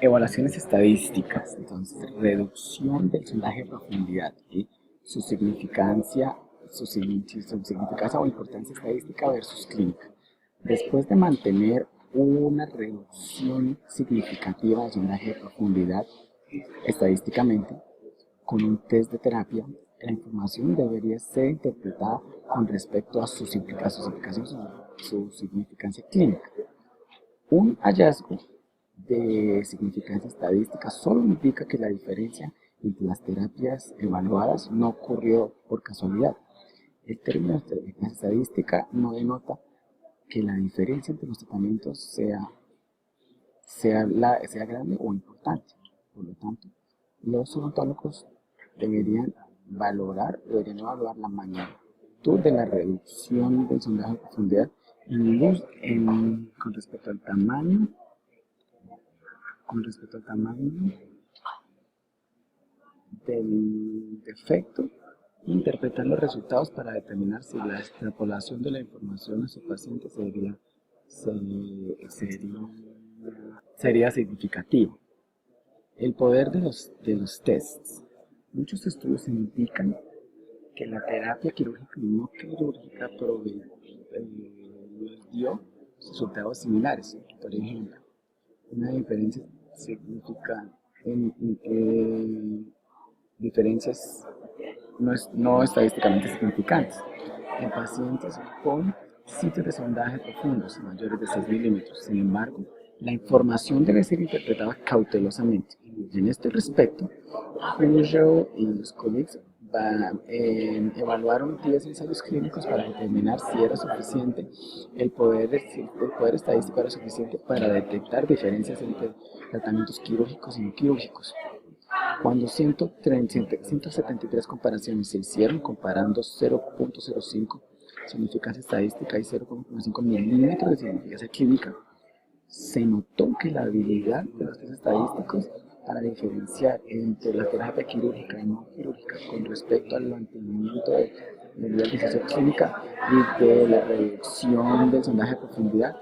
Evaluaciones estadísticas, entonces, reducción del sondaje de profundidad y su significancia, su significancia o importancia estadística versus clínica. Después de mantener una reducción significativa del sondaje de profundidad estadísticamente, con un test de terapia, la información debería ser interpretada con respecto a sus implicaciones, su significancia clínica. Un hallazgo de significancia estadística solo indica que la diferencia entre las terapias evaluadas no ocurrió por casualidad. El término de estadística no denota que la diferencia entre los tratamientos sea grande o importante. Por lo tanto, los odontólogos deberían evaluar la magnitud de la reducción del sondaje de profundidad con respecto al tamaño del defecto e interpretar los resultados para determinar si la extrapolación de la información a su paciente sería significativo. El poder de los tests. Muchos estudios indican que la terapia quirúrgica y no quirúrgica les dio resultados similares. Por ejemplo, una diferencia significa diferencias no estadísticamente significantes en pacientes con sitios de sondaje profundos mayores de 6 milímetros. Sin embargo, la información debe ser interpretada cautelosamente. En este respecto, Junjo y los colegas evaluaron 10 ensayos clínicos para determinar si era suficiente el poder estadístico era suficiente para detectar diferencias entre tratamientos quirúrgicos y no quirúrgicos. Cuando 173 comparaciones se hicieron comparando 0.05 significancia estadística y 0.5 milímetros de significancia clínica, se notó que la habilidad de los test estadísticos para diferenciar entre la terapia quirúrgica y no quirúrgica con respecto al mantenimiento de la decisión clínica y de la reducción del sondaje de profundidad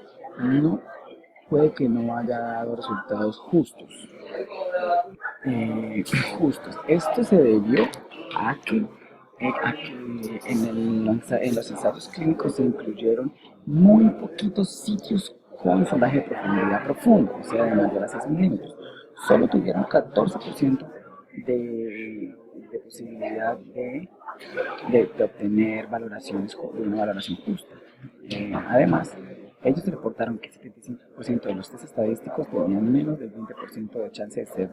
puede que no haya dado resultados justos. Esto se debió a que en los ensayos clínicos se incluyeron muy poquitos sitios con sondaje de profundidad profundo, o sea, de mayor a 6 milímetros. Solo tuvieron 14% de posibilidad de obtener una valoración justa. Además, ellos reportaron que 75% de los test estadísticos tenían menos del 20% de chance de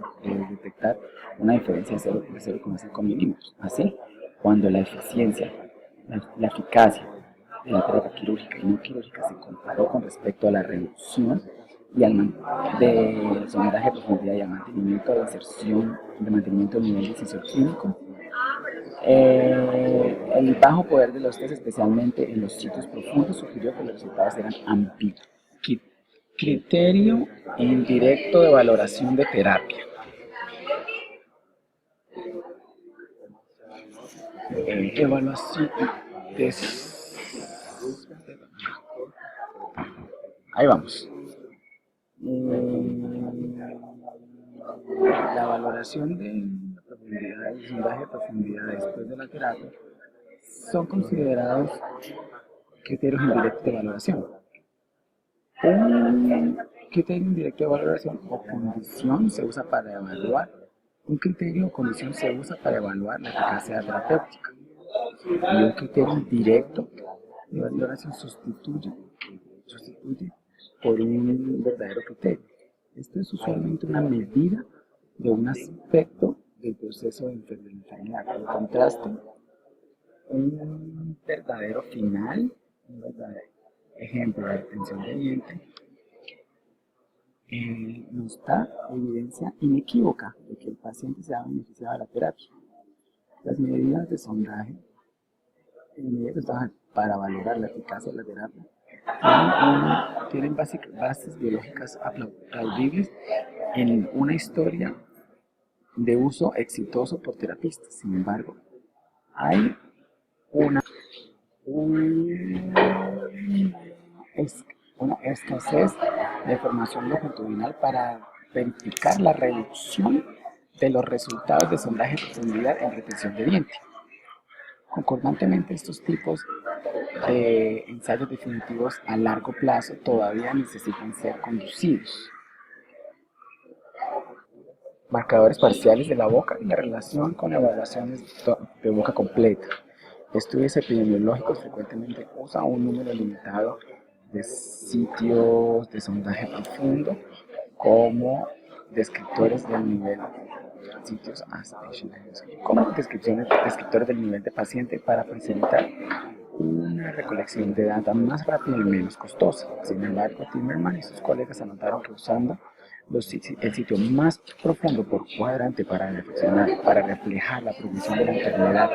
detectar una diferencia de 0,5 milímetros. Así, cuando la eficacia de la terapia quirúrgica y no quirúrgica se comparó con respecto a la reducción del sondaje de profundidad y al mantenimiento de inserción, de mantenimiento del nivel de incisión clínico, el bajo poder de los test, especialmente en los sitios profundos, sugirió que los resultados eran ambiguos. Criterio indirecto de valoración de terapia. Evaluación. Ahí vamos. La valoración de profundidad y sondaje de profundidad después de la terapia son considerados criterios indirectos de valoración. Un criterio indirecto de valoración o condición se usa para evaluar. Un criterio o condición se usa para evaluar la eficacia terapéutica. Y un criterio indirecto de valoración sustituye por un verdadero criterio. Esto es usualmente una medida de un aspecto del proceso de enfermedad. En contraste, un verdadero final, un verdadero ejemplo de retención de diente, nos da evidencia inequívoca de que el paciente se ha beneficiado de la terapia. Las medidas de sondaje para valorar la eficacia de la terapia tienen bases biológicas aplaudibles en una historia de uso exitoso por terapistas. Sin embargo, hay una escasez de formación longitudinal para verificar la reducción de los resultados de sondaje de profundidad en retención de diente. Concordantemente, estos tipos de ensayos definitivos a largo plazo todavía necesitan ser conducidos. Marcadores parciales de la boca y la relación con evaluaciones de boca completa. Estudios epidemiológicos frecuentemente usan un número limitado de sitios de sondaje profundo como descriptores del nivel descriptores del nivel de paciente para facilitar una recolección de data más rápida y menos costosa. Sin embargo, Timmerman y sus colegas anotaron que usando el sitio más profundo por cuadrante para reflejar la progresión de la enfermedad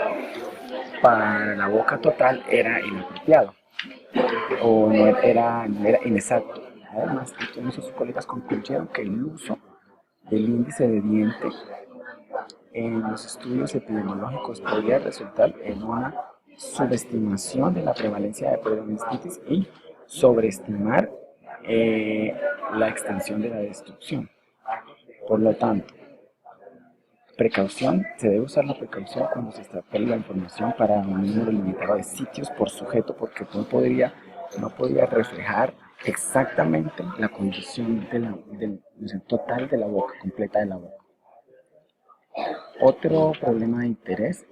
para la boca total era inapropiado o no era inexacto. Además, sus colegas concluyeron que el uso del índice de diente en los estudios epidemiológicos podría resultar en una subestimación de la prevalencia de periodontitis y sobreestimar la extensión de la destrucción. Por lo tanto, se debe usar la precaución cuando se extrapole la información para un número limitado de sitios por sujeto, porque no podría reflejar exactamente la condición total de la boca, completa de la boca. Otro problema de interés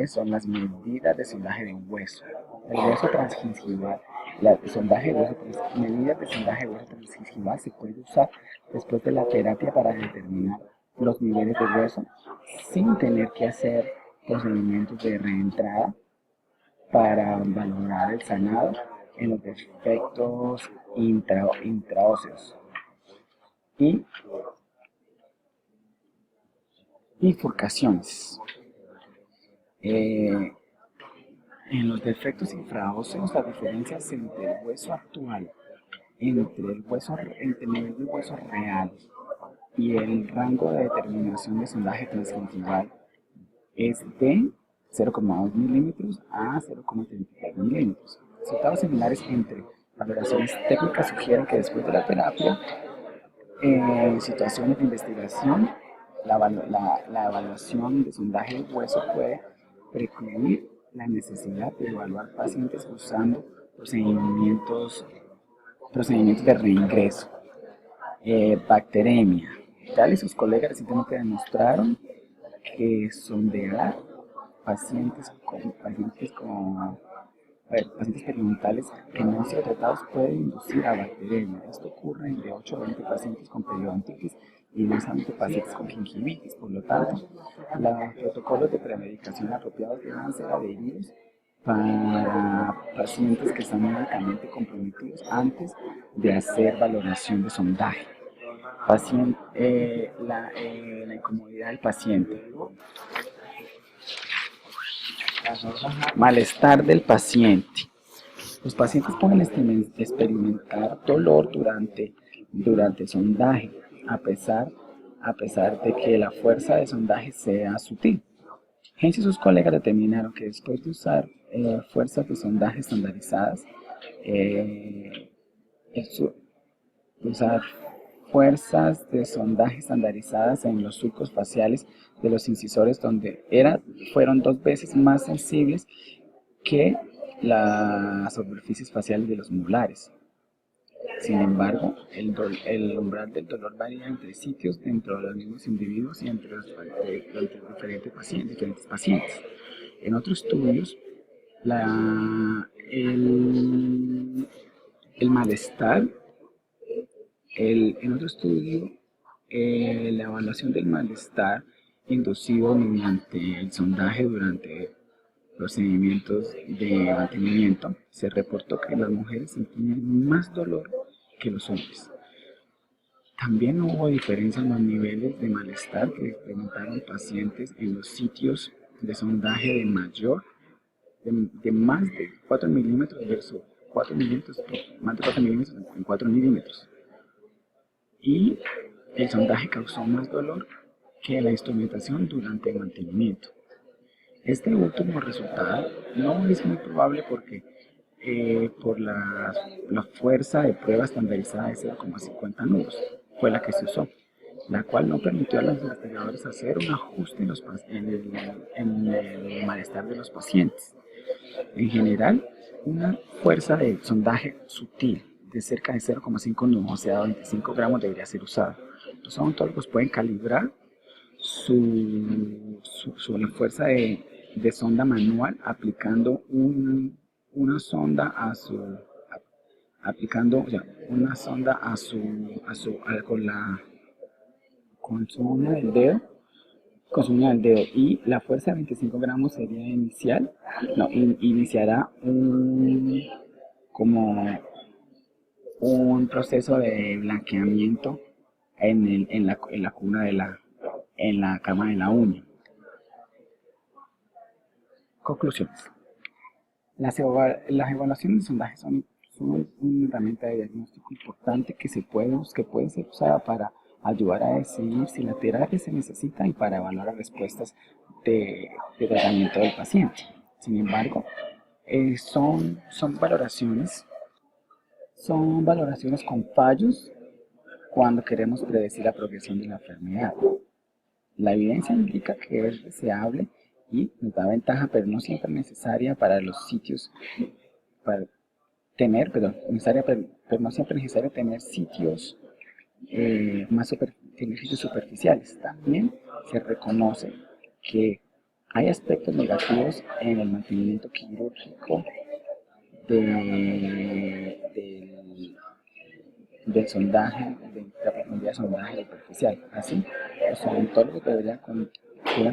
son las medidas de sondaje de hueso. El hueso transgingival, medidas de sondaje de hueso transgingival se puede usar después de la terapia para determinar los niveles de hueso sin tener que hacer procedimientos de reentrada para valorar el sanado en los defectos intraóseos. Y bifurcaciones. En los defectos infraóseos, las diferencias entre el hueso actual, entre el nivel del hueso real y el rango de determinación de sondaje transgingival es de 0,2 milímetros a 0,33 milímetros. Resultados similares entre valoraciones técnicas sugieren que después de la terapia, en situaciones de investigación, la evaluación de sondaje de hueso puede precluir la necesidad de evaluar pacientes usando procedimientos de reingreso. Bacteremia. Tal y sus colegas recientemente demostraron que sondear pacientes periodontales que no han sido tratados puede inducir a bacteremia. Esto ocurre en de 8 a 20 pacientes con periodontitis y 10 a 20 pacientes con gingivitis. Por lo tanto, los protocolos de premedicación apropiados deben ser adheridos para pacientes que están médicamente comprometidos antes de hacer valoración de sondaje. La incomodidad del paciente. Malestar del paciente. Los pacientes pueden experimentar dolor durante el sondaje, a pesar de que la fuerza de sondaje sea sutil. Heinz y sus colegas determinaron que después de usar fuerzas de sondaje estandarizadas, usar fuerzas de sondaje estandarizadas en los surcos faciales de los incisores fueron 2 veces más sensibles que las superficies faciales de los molares. Sin embargo, el umbral del dolor varía entre sitios dentro de los mismos individuos y entre diferentes pacientes. En otros estudios, el malestar. En otro estudio, la evaluación del malestar inducido mediante el sondaje durante procedimientos de mantenimiento, se reportó que las mujeres sentían más dolor que los hombres. También hubo diferencia en los niveles de malestar que experimentaron pacientes en los sitios de sondaje de más de 4 milímetros versus más de 4 milímetros en 4 milímetros. Y el sondaje causó más dolor que la instrumentación durante el mantenimiento. Este último resultado no es muy probable porque por la fuerza de prueba estandarizada de 0,50 nudos fue la que se usó. la cual no permitió a los investigadores hacer un ajuste en el malestar de los pacientes. En general, una fuerza de sondaje sutil de cerca de 0,5 newton, o sea, 25 gramos, debería ser usada. Los odontólogos pueden calibrar la fuerza de sonda manual aplicando una sonda o sea, una sonda con su uña del dedo, y la fuerza de 25 gramos sería inicial, no, iniciará como un proceso de blanqueamiento en la cuna en la cama de la uña. Conclusiones. Las evaluaciones de sondaje son una herramienta de diagnóstico importante que puede ser usada para ayudar a decidir si la terapia se necesita y para evaluar las respuestas de tratamiento del paciente. Sin embargo, son valoraciones con fallos cuando queremos predecir la progresión de la enfermedad. La evidencia indica que es deseable y nos da ventaja, pero no siempre necesaria para los sitios, para pero no siempre es necesario tener sitios tener sitios superficiales. También se reconoce que hay aspectos negativos en el mantenimiento quirúrgico del sondaje, de la profundidad de sondaje superficial. Así, los odontólogos deberían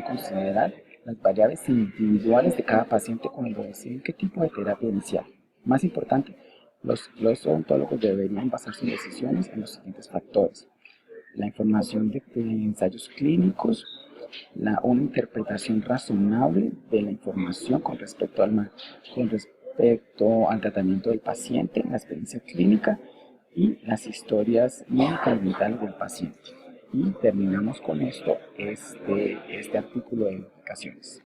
considerar las variables individuales de cada paciente cuando deciden qué tipo de terapia iniciar. Más importante, los odontólogos deberían basar sus decisiones en los siguientes factores: la información de ensayos clínicos, una interpretación razonable de la información con respecto al tratamiento del paciente, la experiencia clínica y las historias médicas y vitales del paciente. Y terminamos con esto este artículo de implicaciones.